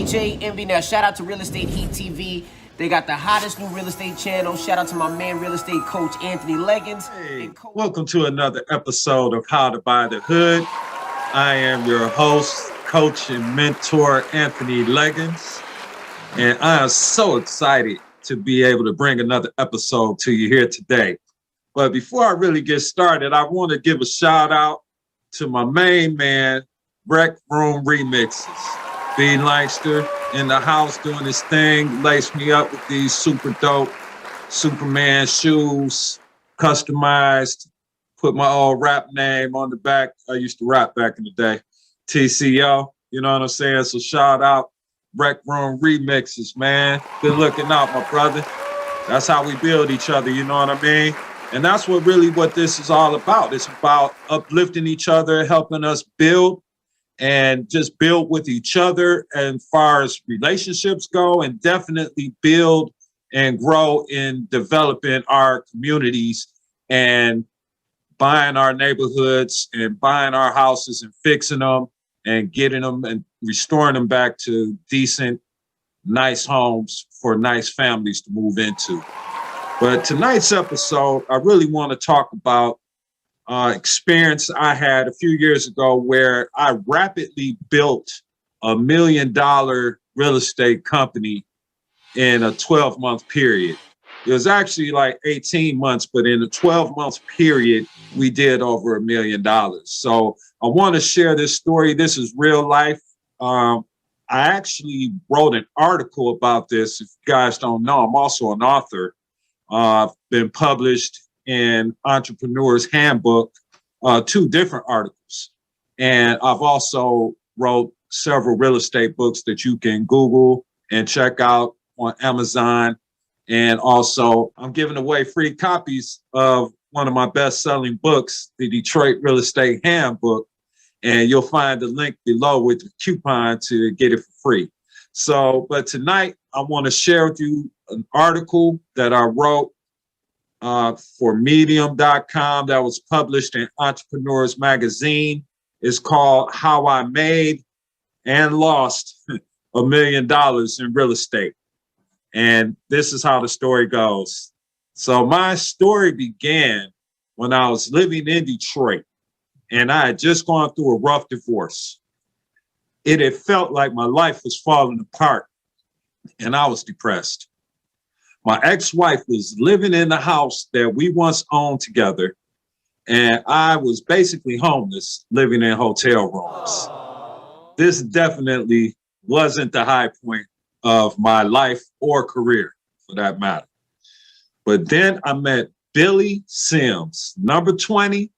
DJ Envy. Now, shout out to Real Estate Heat TV. They got the hottest new real estate channel. Shout out to my man, real estate coach, AnThony Legins. Hey, welcome to another episode of How to Buy the Hood. I am your host, coach, and mentor, AnThony Legins. And I am so excited to be able to bring another episode to you here today. But before I really get started, I want to give a shout out to my main man, Rec Room Remixes. B. Langster in the house doing his thing, laced me up with these super dope Superman shoes, customized, put my old rap name on the back. I used to rap back in the day. TCO, you know what I'm saying? So shout out Rec Room Remixes, man. Good looking out, my brother. That's how we build each other, you know what I mean? And that's what this is all about. It's about uplifting each other, helping us build and just build with each other as far as relationships go, and definitely build and grow in developing our communities and buying our neighborhoods and buying our houses and fixing them and getting them and restoring them back to decent, nice homes for nice families to move into. But tonight's episode, I really want to talk about experience I had a few years ago where I rapidly built $1 million real estate company in a 12-month period. It was actually like 18 months, but in a 12-month period, we did over $1 million. So I want to share this story. This is real life. I actually wrote an article about this. If you guys don't know, I'm also an author. I've been published in Entrepreneur's Handbook, 2 different articles. And I've also wrote several real estate books that you can Google and check out on Amazon. And also I'm giving away free copies of one of my best-selling books, the Detroit Real Estate Handbook. And you'll find the link below with the coupon to get it for free. So, but tonight I want to share with you an article that I wrote for Medium.com that was published in Entrepreneurs Magazine. It's called How I Made and Lost $1 million in Real Estate. And this is how the story goes. So my story began when I was living in Detroit, and I had just gone through a rough divorce. It had felt like my life was falling apart, and I was depressed. My ex-wife was living in the house that we once owned together, and I was basically homeless, living in hotel rooms. This definitely wasn't the high point of my life or career, for that matter. But then I met Billy Sims, number 20,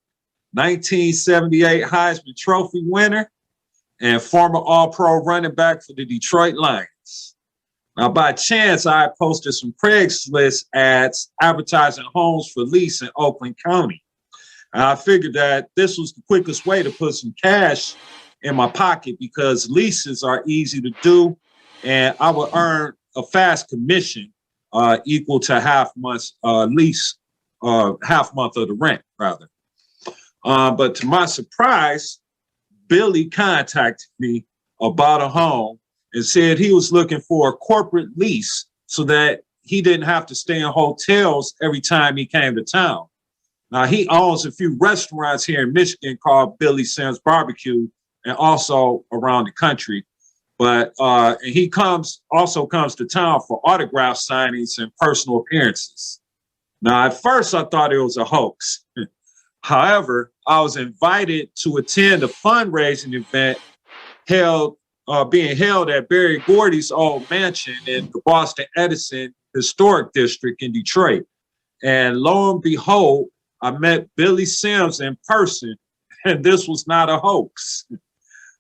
1978 Heisman Trophy winner, and former All-Pro running back for the Detroit Lions. Now, by chance, I posted some Craigslist ads advertising homes for lease in Oakland County. And I figured that this was the quickest way to put some cash in my pocket because leases are easy to do, and I would earn a fast commission equal to half month of the rent, rather. But to my surprise, Billy contacted me about a home and said he was looking for a corporate lease so that he didn't have to stay in hotels every time he came to town. Now, he owns a few restaurants here in Michigan called Billy Sims Barbecue and also around the country. But and he also comes to town for autograph signings and personal appearances. Now, at first, I thought it was a hoax. However, I was invited to attend a fundraising event being held at Barry Gordy's old mansion in the Boston Edison Historic District in Detroit. And lo and behold, I met Billy Sims in person, and this was not a hoax.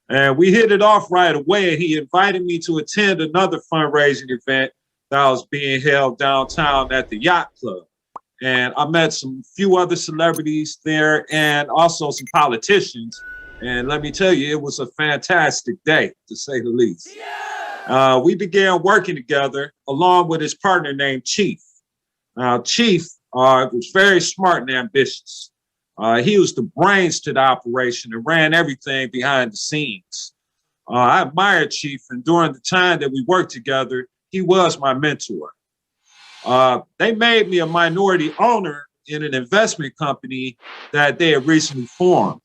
And we hit it off right away, and he invited me to attend another fundraising event that was being held downtown at the Yacht Club. And I met some few other celebrities there and also some politicians. And let me tell you, it was a fantastic day, to say the least. We began working together along with his partner named Chief. Chief was very smart and ambitious. He was the brains to the operation and ran everything behind the scenes. I admired Chief, and during the time that we worked together, he was my mentor. They made me a minority owner in an investment company that they had recently formed.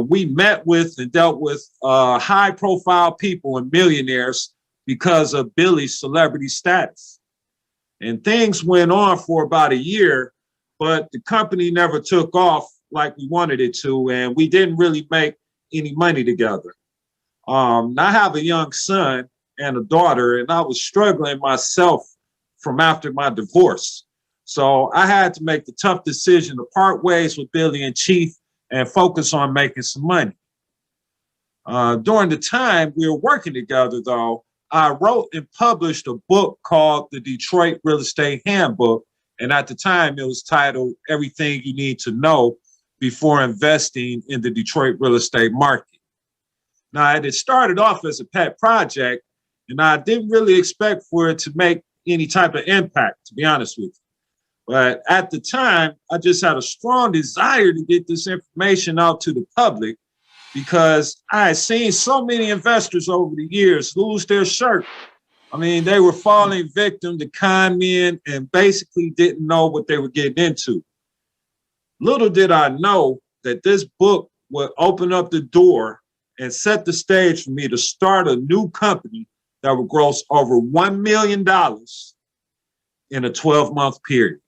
We met with and dealt with high-profile people and millionaires because of Billy's celebrity status. And things went on for about a year, but the company never took off like we wanted it to, and we didn't really make any money together. I have a young son and a daughter, and I was struggling myself from after my divorce. So I had to make the tough decision to part ways with Billy and Chief and focus on making some money. During the time we were working together, though, I wrote and published a book called the Detroit Real Estate Handbook. And at the time, it was titled Everything You Need to Know Before Investing in the Detroit Real Estate Market. Now, it had started off as a pet project, and I didn't really expect for it to make any type of impact, to be honest with you. But at the time, I just had a strong desire to get this information out to the public because I had seen so many investors over the years lose their shirt. I mean, they were falling victim to con men and basically didn't know what they were getting into. Little did I know that this book would open up the door and set the stage for me to start a new company that would gross over $1 million in a 12-month period.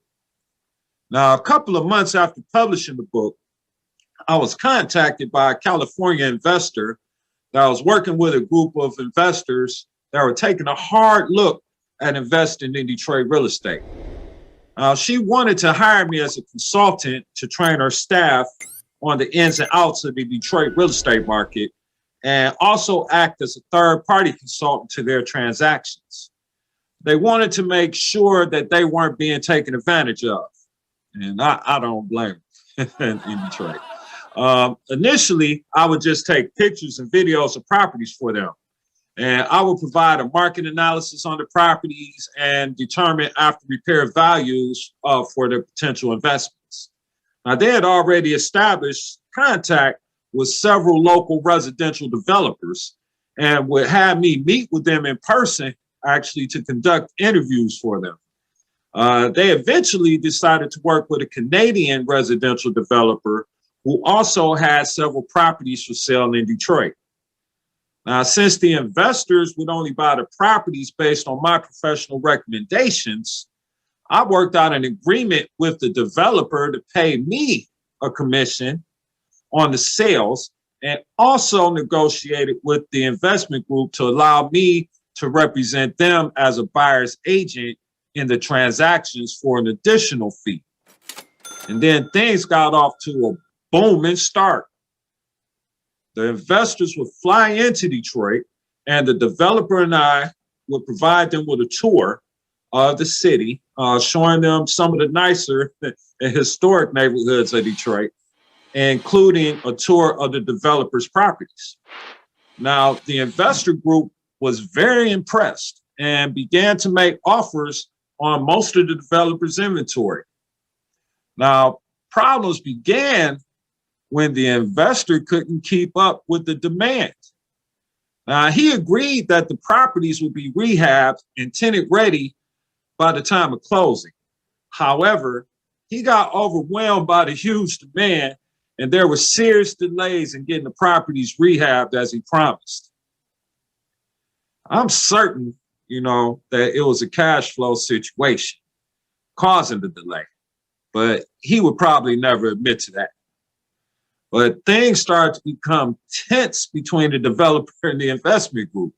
Now, a couple of months after publishing the book, I was contacted by a California investor that was working with a group of investors that were taking a hard look at investing in Detroit real estate. She wanted to hire me as a consultant to train her staff on the ins and outs of the Detroit real estate market and also act as a third-party consultant to their transactions. They wanted to make sure that they weren't being taken advantage of. And I don't blame them in Detroit. Initially, I would just take pictures and videos of properties for them. And I would provide a market analysis on the properties and determine after repair values for their potential investments. Now, they had already established contact with several local residential developers and would have me meet with them in person, actually, to conduct interviews for them. They eventually decided to work with a Canadian residential developer who also had several properties for sale in Detroit. Now, since the investors would only buy the properties based on my professional recommendations, I worked out an agreement with the developer to pay me a commission on the sales and also negotiated with the investment group to allow me to represent them as a buyer's agent in the transactions for an additional fee. And then things got off to a booming start. The investors would fly into Detroit and the developer and I would provide them with a tour of the city, showing them some of the nicer and historic neighborhoods of Detroit, including a tour of the developer's properties. Now, the investor group was very impressed and began to make offers on most of the developer's inventory. Now, problems began when the investor couldn't keep up with the demand. He agreed that the properties would be rehabbed and tenant ready by the time of closing. However, he got overwhelmed by the huge demand and there were serious delays in getting the properties rehabbed as he promised. I'm certain, that it was a cash flow situation causing the delay, but he would probably never admit to that. But things started to become tense between the developer and the investment group.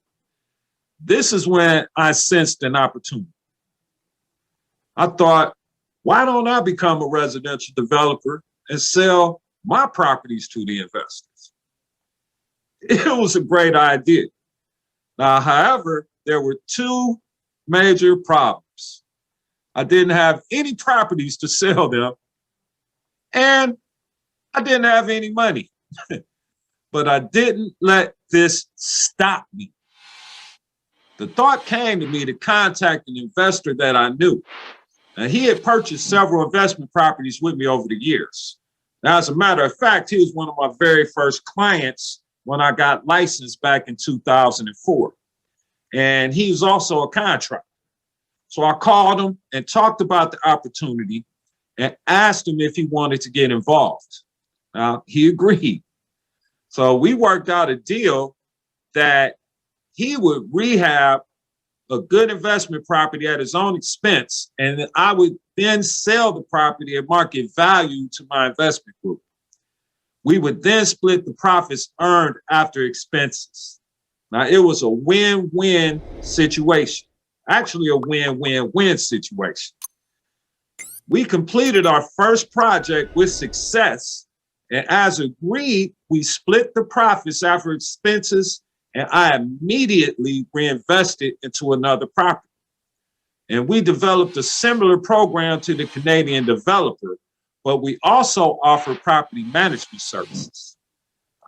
This is when I sensed an opportunity. I thought, why don't I become a residential developer and sell my properties to the investors? It was a great idea. Now, however, there were two major problems. I didn't have any properties to sell them, and I didn't have any money. But I didn't let this stop me. The thought came to me to contact an investor that I knew. And he had purchased several investment properties with me over the years. Now, as a matter of fact, he was one of my very first clients when I got licensed back in 2004. And he was also a contractor. So I called him and talked about the opportunity and asked him if he wanted to get involved. He agreed. So we worked out a deal that he would rehab a good investment property at his own expense, and I would then sell the property at market value to my investment group. We would then split the profits earned after expenses. Now, it was a win-win situation, actually a win-win-win situation. We completed our first project with success, and as agreed, we split the profits after expenses, and I immediately reinvested into another property. And we developed a similar program to the Canadian developer, but we also offer property management services.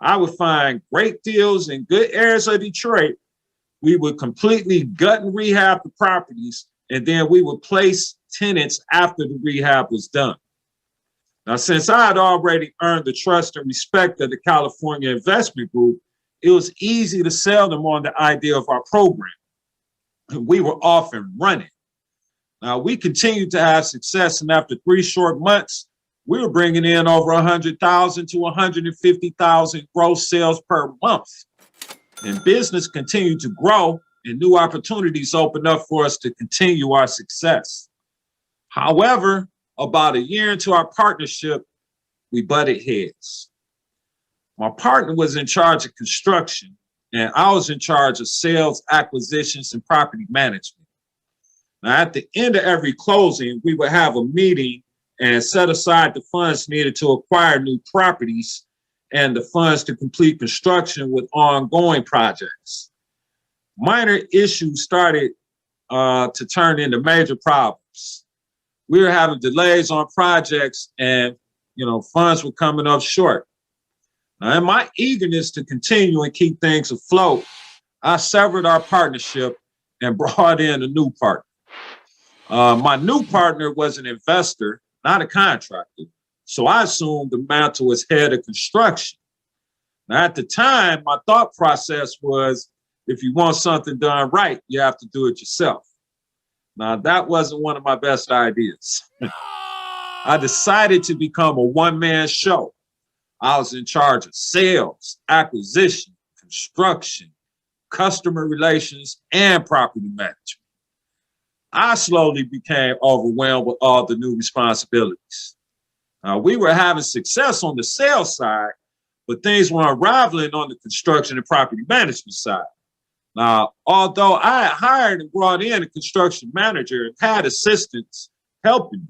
I would find great deals in good areas of Detroit. We would completely gut and rehab the properties, and then we would place tenants after the rehab was done. Now, since I had already earned the trust and respect of the California Investment Group, it was easy to sell them on the idea of our program. And we were off and running. Now, we continued to have success, and after 3 short months, we were bringing in over 100,000 to 150,000 gross sales per month. And business continued to grow, and new opportunities opened up for us to continue our success. However, about a year into our partnership, we butted heads. My partner was in charge of construction, and I was in charge of sales, acquisitions, and property management. Now, at the end of every closing, we would have a meeting and set aside the funds needed to acquire new properties and the funds to complete construction with ongoing projects. Minor issues started to turn into major problems. We were having delays on projects, and funds were coming up short. Now, in my eagerness to continue and keep things afloat, I severed our partnership and brought in a new partner. My new partner was an investor, not a contractor, so I assumed the mantle as head of construction. Now, at the time, my thought process was, if you want something done right, you have to do it yourself. Now, that wasn't one of my best ideas. I decided to become a one-man show. I was in charge of sales, acquisition, construction, customer relations, and property management. I slowly became overwhelmed with all the new responsibilities. We were having success on the sales side, but things were unraveling on the construction and property management side. Now, although I had hired and brought in a construction manager and had assistants helping me,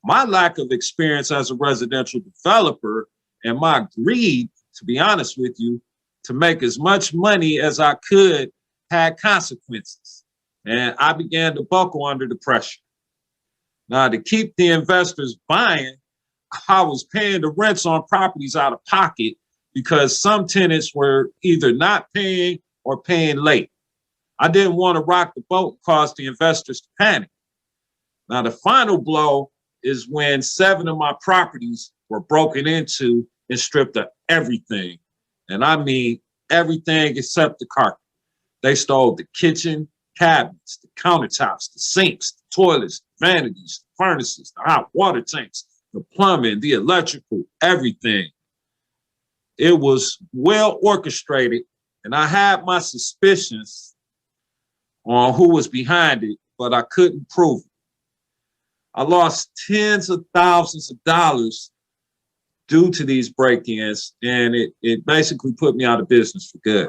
my lack of experience as a residential developer and my greed, to be honest with you, to make as much money as I could had consequences. And I began to buckle under the pressure. Now, to keep the investors buying, I was paying the rents on properties out of pocket because some tenants were either not paying or paying late. I didn't want to rock the boat and cause the investors to panic. Now, the final blow is when 7 of my properties were broken into and stripped of everything. And I mean everything except the carpet. They stole the kitchen cabinets, the countertops, the sinks, the toilets, the vanities, the furnaces, the hot water tanks, the plumbing, the electrical, everything. It was well orchestrated, and I had my suspicions on who was behind it, but I couldn't prove it. I lost tens of thousands of dollars due to these break-ins, and it basically put me out of business for good.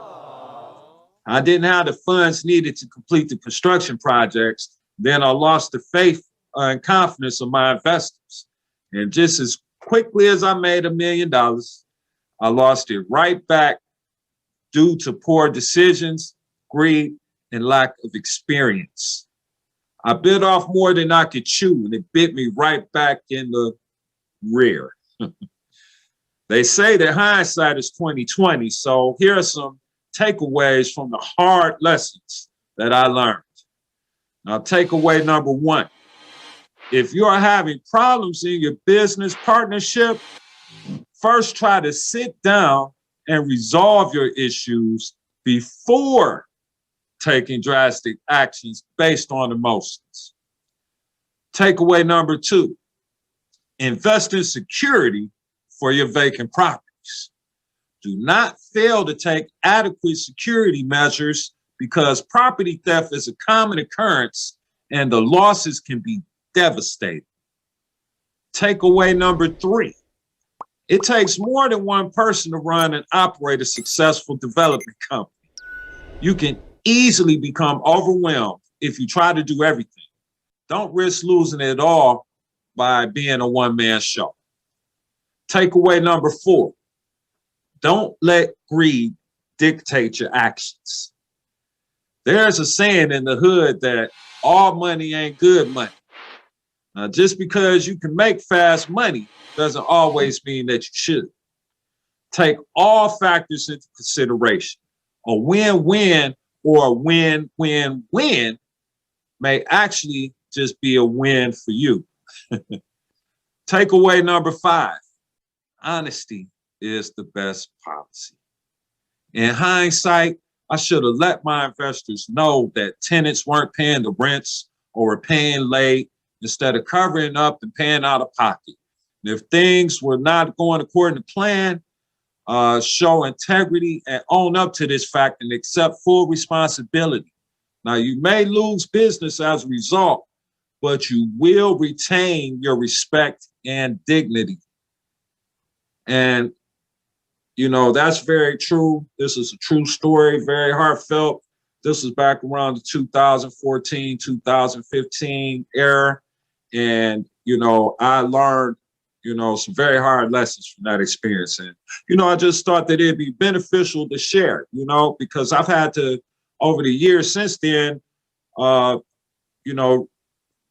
I didn't have the funds needed to complete the construction projects. Then I lost the faith and confidence of my investors. And just as quickly as I made $1 million, I lost it right back due to poor decisions, greed, and lack of experience. I bit off more than I could chew, and it bit me right back in the rear. They say that hindsight is 20/20, so here are some takeaways from the hard lessons that I learned. Now, takeaway number 1, if you are having problems in your business partnership, first try to sit down and resolve your issues before taking drastic actions based on emotions. Takeaway number 2, invest in security for your vacant properties. Do not fail to take adequate security measures because property theft is a common occurrence and the losses can be devastating. Takeaway number 3, it takes more than one person to run and operate a successful development company. You can easily become overwhelmed if you try to do everything. Don't risk losing it all by being a one-man show. Takeaway number 4, don't let greed dictate your actions. There's a saying in the hood that all money ain't good money. Now, just because you can make fast money doesn't always mean that you should. Take all factors into consideration. A win-win or a win-win-win may actually just be a win for you. Takeaway number 5, honesty is the best policy. In hindsight, I should have let my investors know that tenants weren't paying the rents or were paying late instead of covering up and paying out of pocket. And if things were not going according to plan, show integrity and own up to this fact and accept full responsibility. Now, you may lose business as a result, but you will retain your respect and dignity. And, you know, that's very true. This is a true story, very heartfelt. This was back around the 2014, 2015 era. And, you know, I learned, you know, some very hard lessons from that experience. And, you know, I just thought that it'd be beneficial to share, you know, because I've had to, over the years since then, you know,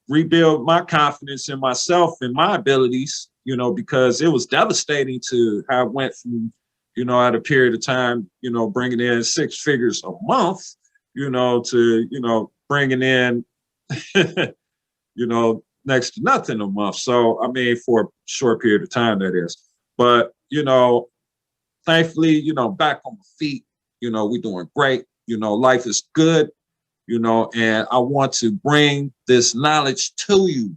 rebuild my confidence in myself and my abilities, you know, because it was devastating to have went from, you know, at a period of time, you know, bringing in 6 figures a month, you know, to, you know, bringing in, you know, next to nothing a month. So, I mean, for a short period of time, that is. But, you know, thankfully, you know, back on my feet, you know, we're doing great. You know, life is good, you know, and I want to bring this knowledge to you,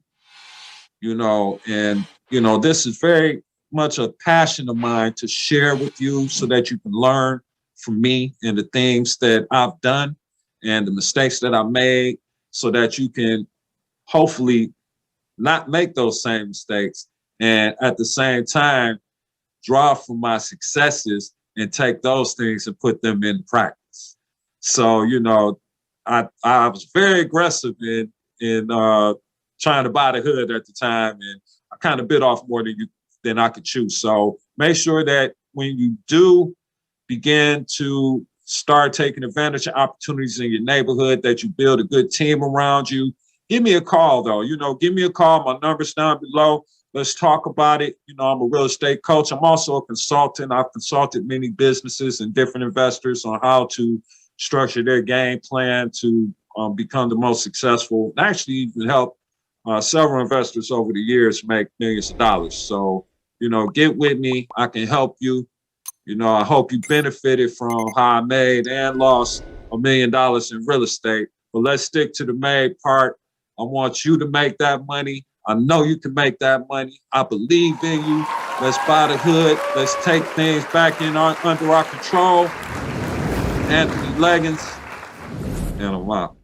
you know, and, you know, this is very much a passion of mine to share with you so that you can learn from me and the things that I've done and the mistakes that I made so that you can hopefully not make those same mistakes and at the same time draw from my successes and take those things and put them into practice. So, you know, I was very aggressive in trying to buy the hood at the time, and I kind of bit off more than I could chew. So make sure that when you do begin to start taking advantage of opportunities in your neighborhood, that you build a good team around you. Give me a call, though. You know, give me a call. My number's down below. Let's talk about it. You know, I'm a real estate coach. I'm also a consultant. I've consulted many businesses and different investors on how to structure their game plan to become the most successful. Actually, even help several investors over the years make millions of dollars. So, you know, get with me. I can help you. You know, I hope you benefited from how I made and lost $1 million in real estate. But let's stick to the main part. I want you to make that money. I know you can make that money. I believe in you. Let's buy the hood. Let's take things back under our control. AnThony Legins, and I'm out.